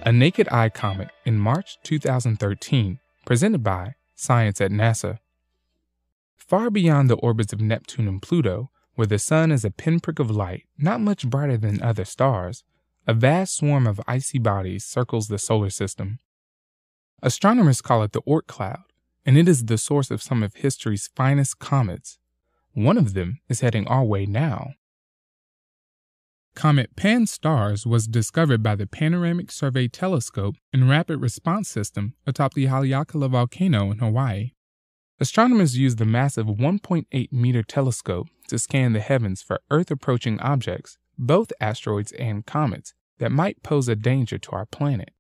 A naked eye comet in March 2013, presented by Science at NASA. Far beyond the orbits of Neptune and Pluto, where the sun is a pinprick of light not much brighter than other stars, a vast swarm of icy bodies circles the solar system. Astronomers call it the Oort cloud, and it is the source of some of history's finest comets. One of them is heading our way now. Comet Pan-STARRS was discovered by the Panoramic Survey Telescope and Rapid Response System atop the Haleakala volcano in Hawaii. Astronomers used the massive 1.8-meter telescope to scan the heavens for Earth-approaching objects, both asteroids and comets, that might pose a danger to our planet.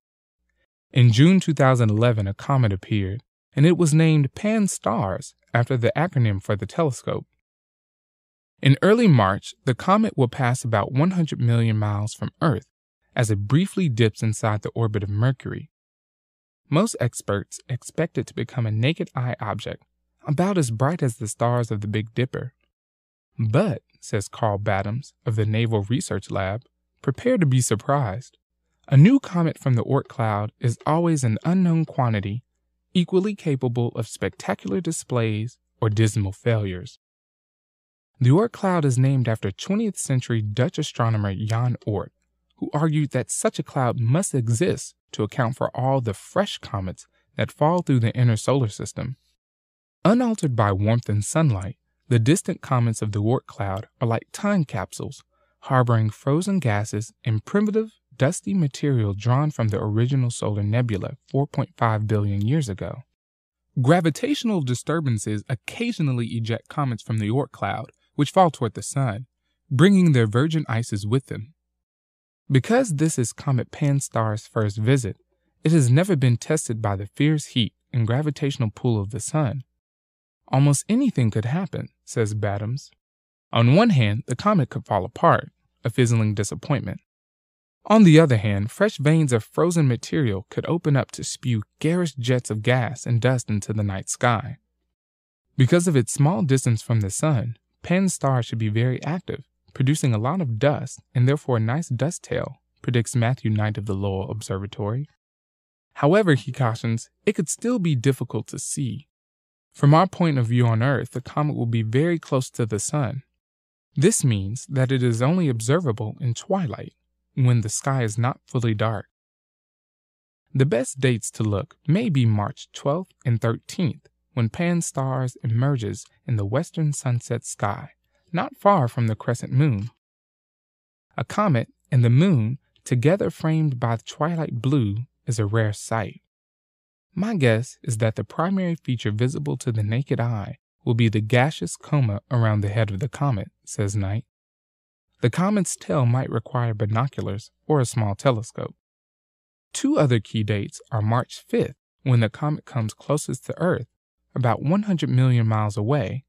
In June 2011, a comet appeared, and it was named Pan-STARRS after the acronym for the telescope. In early March, the comet will pass about 100 million miles from Earth as it briefly dips inside the orbit of Mercury. Most experts expect it to become a naked eye object, about as bright as the stars of the Big Dipper. But, says Carl Battams of the Naval Research Lab, prepare to be surprised. A new comet from the Oort cloud is always an unknown quantity, equally capable of spectacular displays or dismal failures. The Oort cloud is named after 20th century Dutch astronomer Jan Oort, who argued that such a cloud must exist to account for all the fresh comets that fall through the inner solar system. Unaltered by warmth and sunlight, the distant comets of the Oort cloud are like time capsules, harboring frozen gases and primitive, dusty material drawn from the original solar nebula 4.5 billion years ago. Gravitational disturbances occasionally eject comets from the Oort cloud, which fall toward the sun, bringing their virgin ices with them. Because this is Comet Pan-STARRS' first visit, it has never been tested by the fierce heat and gravitational pull of the sun. Almost anything could happen, says Battams. On one hand, the comet could fall apart, a fizzling disappointment. On the other hand, fresh veins of frozen material could open up to spew garish jets of gas and dust into the night sky. Because of its small distance from the sun, Pan-STARRS should be very active, producing a lot of dust and therefore a nice dust tail, predicts Matthew Knight of the Lowell Observatory. However, he cautions, it could still be difficult to see. From our point of view on Earth, the comet will be very close to the sun. This means that it is only observable in twilight, when the sky is not fully dark. The best dates to look may be March 12th and 13th, when Pan-STARRS emerges in the western sunset sky, not far from the crescent moon. A comet and the moon, together framed by the twilight blue, is a rare sight. My guess is that the primary feature visible to the naked eye will be the gaseous coma around the head of the comet, says Knight. The comet's tail might require binoculars or a small telescope. Two other key dates are March 5th, when the comet comes closest to Earth, about 100 million miles away,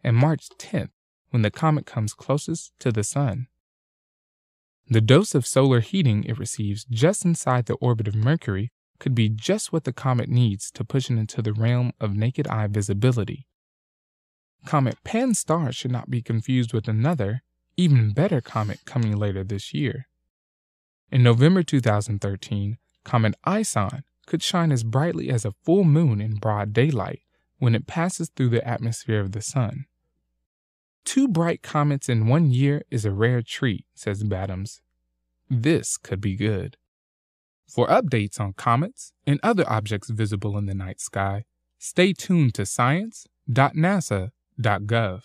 and March 10th, when the comet comes closest to the sun. The dose of solar heating it receives just inside the orbit of Mercury could be just what the comet needs to push it into the realm of naked eye visibility. Comet Pan-STARRS should not be confused with another, even better comet coming later this year. In November 2013, Comet ISON could shine as brightly as a full moon in broad daylight when it passes through the atmosphere of the sun. Two bright comets in 1 year is a rare treat, says Battams. This could be good. For updates on comets and other objects visible in the night sky, stay tuned to science.nasa.gov.